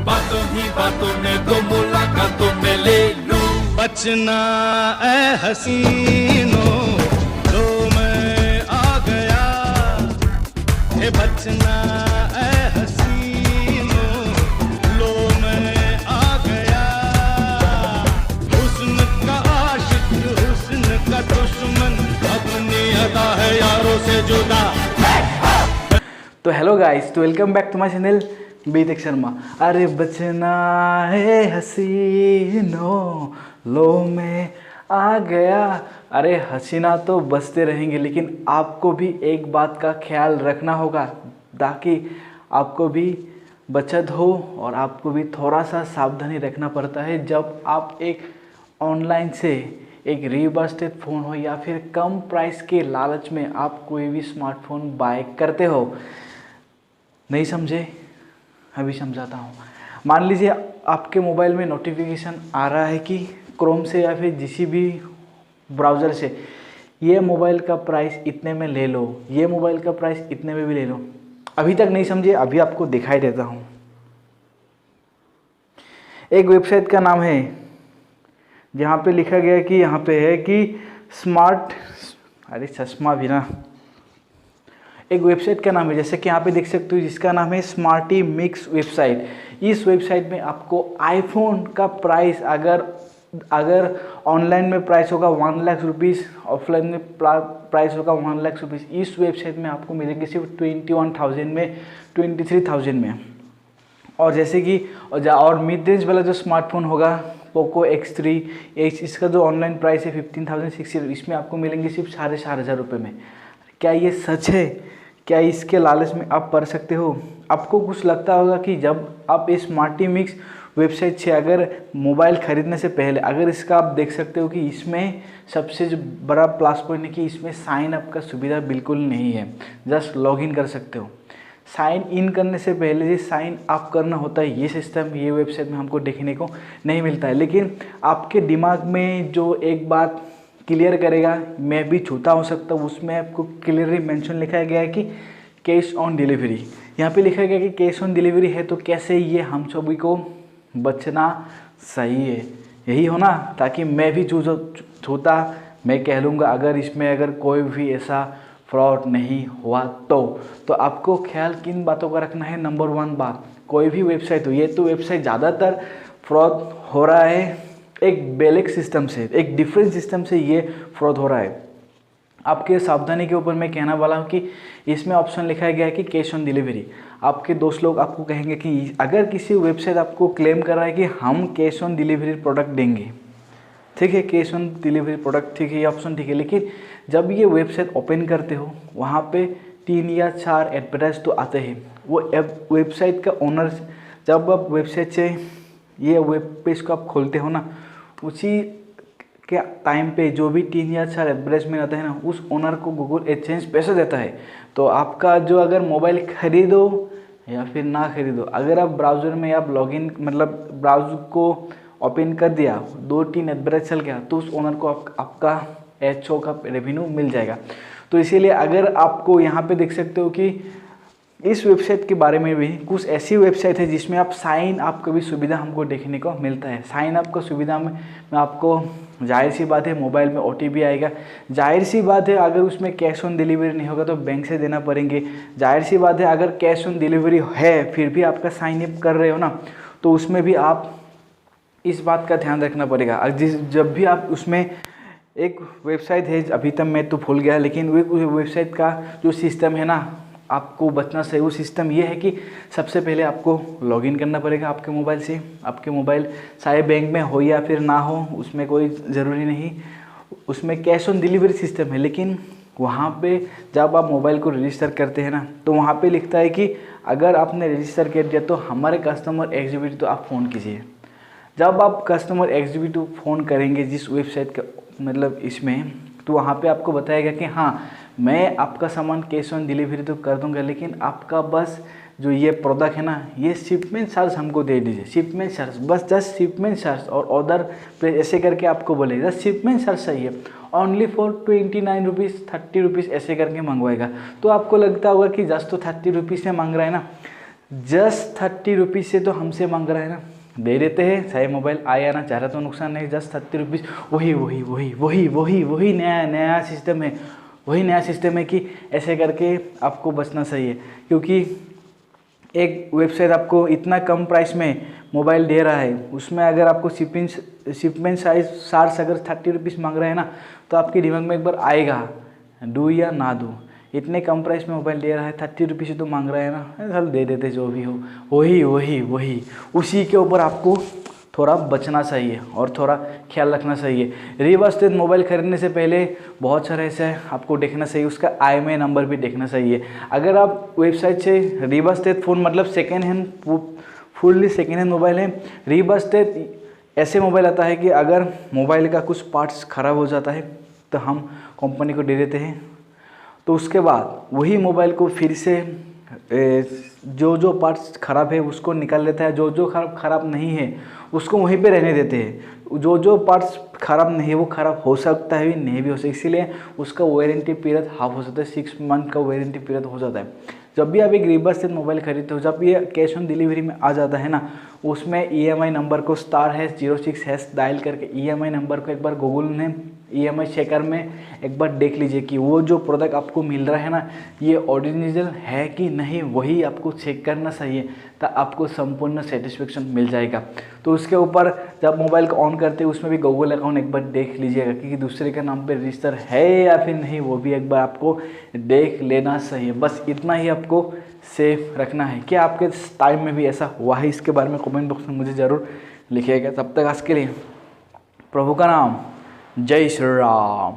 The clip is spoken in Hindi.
बातों ही बातों में दो मुलाकातों में ले लूं। बचना ए हसीनो, लो मैं आ गया। हे बचना ए हसीनो, लो मैं आ गया। हुस्न का आशिक, हुस्न का दुश्मन, अपनी अदा है यारों से जुदा। तो हेलो गाइस, तो welcome back to my channel बीतेक शर्मा। अरे बचना है हसीनो, लो मैं आ गया। अरे हसीना तो बचते रहेंगे, लेकिन आपको भी एक बात का ख्याल रखना होगा ताकि आपको भी बचत हो और आपको भी थोड़ा सा सावधानी रखना पड़ता है जब आप एक ऑनलाइन से एक रिबस्टेड फ़ोन हो या फिर कम प्राइस के लालच में आप कोई भी स्मार्टफोन बाय करते हो। नहीं समझे? अभी समझाता हूँ। मान लीजिए आपके मोबाइल में नोटिफिकेशन आ रहा है कि क्रोम से या फिर किसी भी ब्राउज़र से ये मोबाइल का प्राइस इतने में ले लो, ये मोबाइल का प्राइस इतने में भी ले लो। अभी तक नहीं समझे? अभी आपको दिखाई देता हूँ। एक वेबसाइट का नाम है जहाँ पे लिखा गया कि यहाँ पे है कि अरे चश्मा भी ना, एक वेबसाइट का नाम है जैसे कि यहाँ पे देख सकते हो जिसका नाम है स्मार्टी मिक्स वेबसाइट। इस वेबसाइट में आपको आईफोन का प्राइस अगर ऑनलाइन में प्राइस होगा 1 लाख रुपीज़, ऑफलाइन में प्राइस होगा 1 लाख रुपीज़। इस वेबसाइट में आपको मिलेंगे सिर्फ 21,000 में, 23,000 में। और जैसे कि और मिड रेंज वाला जो स्मार्टफोन होगा पोको X3, इसका जो ऑनलाइन प्राइस है 15,600, इसमें आपको मिलेंगे सिर्फ 4,500 रुपये में। क्या ये सच है? क्या इसके लालच में आप पड़ सकते हो? आपको कुछ लगता होगा कि जब आप इस स्मार्टी मिक्स वेबसाइट से अगर मोबाइल ख़रीदने से पहले अगर इसका आप देख सकते हो कि इसमें सबसे जो बड़ा प्लस पॉइंट है कि इसमें साइन अप का सुविधा बिल्कुल नहीं है। जस्ट लॉगिन कर सकते हो। साइन इन करने से पहले जो साइन अप करना होता है, ये सिस्टम ये वेबसाइट में हमको देखने को नहीं मिलता है। लेकिन आपके दिमाग में जो एक बात क्लियर करेगा, मैं भी छूता हो सकता हूँ, उसमें आपको क्लियरली मेंशन लिखा गया है कि कैश ऑन डिलीवरी। यहाँ पे लिखा गया कि कैश ऑन डिलीवरी है, तो कैसे ये हम सभी को बचना सही है, यही हो ना, ताकि मैं भी छूता मैं कह लूँगा अगर इसमें अगर कोई भी ऐसा फ्रॉड नहीं हुआ तो आपको ख्याल किन बातों का रखना है। नंबर 1 बात, कोई भी वेबसाइट हो, ये तो वेबसाइट ज़्यादातर फ्रॉड हो रहा है एक बेलेग सिस्टम से, एक डिफरेंट सिस्टम से ये फ्रॉड हो रहा है। आपके सावधानी के ऊपर मैं कहना वाला हूँ कि इसमें ऑप्शन लिखा गया है कि कैश ऑन डिलीवरी। आपके दोस्त लोग आपको कहेंगे कि अगर किसी वेबसाइट आपको क्लेम कर रहा है कि हम कैश ऑन डिलीवरी प्रोडक्ट देंगे, ठीक है, कैश ऑन डिलीवरी प्रोडक्ट, ठीक है, ये ऑप्शन ठीक है। लेकिन जब ये वेबसाइट ओपन करते हो वहाँ पे 3 या 4 एडवर्टाइज तो आते हैं। वो वेबसाइट का ओनर, जब आप वेबसाइट से ये वेब पेज को आप खोलते हो ना, उसी के टाइम पे जो भी 3 या 4 एडवर्टाइजमेंट आता है ना, उस ओनर को गूगल एडसेंस पैसा देता है। तो आपका जो अगर मोबाइल खरीदो या फिर ना खरीदो, अगर आप ब्राउज़र में आप लॉगिन मतलब ब्राउज़र को ओपन कर दिया, 2-3 एडवर्टाइज चल गया, तो उस ओनर को आपका एचओ का रेवेन्यू मिल जाएगा। तो इसीलिए अगर आपको यहाँ पे देख सकते हो कि इस वेबसाइट के बारे में भी कुछ ऐसी वेबसाइट है जिसमें आप साइन अप का भी सुविधा हमको देखने को मिलता है। साइन अप का सुविधा में आपको जाहिर सी बात है मोबाइल में OTP आएगा। जाहिर सी बात है अगर उसमें कैश ऑन डिलीवरी नहीं होगा तो बैंक से देना पड़ेंगे। जाहिर सी बात है अगर कैश ऑन डिलीवरी है फिर भी आपका साइन अप कर रहे हो ना, तो उसमें भी आप इस बात का ध्यान रखना पड़ेगा। जब भी आप उसमें एक वेबसाइट है, अभी तक मैं तो भूल गया, लेकिन वो वेबसाइट का जो सिस्टम है ना, आपको बचना चाहिए। वो सिस्टम ये है कि सबसे पहले आपको लॉगिन करना पड़ेगा आपके मोबाइल से। आपके मोबाइल चाहे बैंक में हो या फिर ना हो, उसमें कोई ज़रूरी नहीं, उसमें कैश ऑन डिलीवरी सिस्टम है। लेकिन वहाँ पे जब आप मोबाइल को रजिस्टर करते हैं ना, तो वहाँ पे लिखता है कि अगर आपने रजिस्टर कर दिया तो हमारे कस्टमर एग्जीक्यूटिव तो आप फ़ोन कीजिए। जब आप कस्टमर एग्जीक्यूटिव फ़ोन करेंगे जिस वेबसाइट का मतलब इसमें, तो वहाँ पे आपको बताएगा कि हाँ मैं आपका सामान कैश ऑन डिलीवरी तो कर दूंगा, लेकिन आपका बस जो ये प्रोडक्ट है ना, ये शिपमेंट चार्ज हमको दे दीजिए। शिपमेंट चार्ज, बस जस्ट शिपमेंट चार्ज और ऑर्डर ऐसे करके आपको बोलेगा शिपमेंट चार्ज चाहिए, ओनली फॉर 29 रुपीज़ 30 रुपीज़ ऐसे करके मंगवाएगा। तो आपको लगता होगा कि जस्ट तो 30 रुपीज़ में मांग रहा है ना, जस्ट 30 रुपीज़ से तो हमसे मांग रहा है ना, दे देते हैं, चाहे मोबाइल आया ना, ज़्यादा तो नुकसान नहीं, जस्ट 30 रुपीज़। वही नया सिस्टम है, वही नया सिस्टम है कि ऐसे करके आपको बचना चाहिए, क्योंकि एक वेबसाइट आपको इतना कम प्राइस में मोबाइल दे रहा है, उसमें अगर आपको शिपमेंट साइज चार्ज अगर 30 रुपीज़ मांग रहा है ना, तो आपके दिमाग में एक बार आएगा दूँ या ना दूँ। इतने कम प्राइस में मोबाइल दे रहा है, 30 रुपीज़ तो मांग रहा है ना, चल दे देते जो भी हो। वही उसी के ऊपर आपको थोड़ा बचना चाहिए और थोड़ा ख्याल रखना चाहिए। रिवर्स मोबाइल खरीदने से पहले बहुत सारे ऐसे आपको देखना चाहिए, उसका IMEI नंबर भी देखना चाहिए। अगर आप वेबसाइट से रिवर्स फ़ोन मतलब second hand, fully second hand mobile है, रिवर्स ऐसे मोबाइल आता है कि अगर मोबाइल का कुछ पार्ट्स ख़राब हो जाता है तो हम कंपनी को दे देते हैं, तो उसके बाद वही मोबाइल को फिर से जो पार्ट्स ख़राब है उसको निकाल लेता है, जो ख़राब नहीं है उसको वहीं पे रहने देते हैं। जो पार्ट्स ख़राब नहीं है वो ख़राब हो सकता है भी, नहीं भी हो सकता, इसीलिए उसका वारंटी पीरियड हाफ हो जाता है, 6 मंथ का वारंटी पीरियड हो जाता है। जब भी आप एक रिवर्स से मोबाइल खरीदते हो, जब ये कैश ऑन डिलीवरी में आ जाता है ना, उसमें EMI नंबर को *06# डायल करके EMI नंबर को एक बार गूगल में EMI चेकर में एक बार देख लीजिए कि वो जो प्रोडक्ट आपको मिल रहा है ना, ये ओरिजिनल है कि नहीं, वही आपको चेक करना चाहिए, तो आपको संपूर्ण सेटिस्फेक्शन मिल जाएगा। तो उसके ऊपर जब मोबाइल को ऑन करते हैं उसमें भी गूगल अकाउंट एक बार देख लीजिएगा कि दूसरे के नाम पे रजिस्टर है या फिर नहीं, वो भी एक बार आपको देख लेना चाहिए। बस इतना ही आपको सेफ रखना है। क्या आपके टाइम में भी ऐसा हुआ है? इसके बारे में कमेंट बॉक्स में मुझे ज़रूर लिखिएगा। तब तक आज के लिए प्रभु का नाम, जय श्री राम।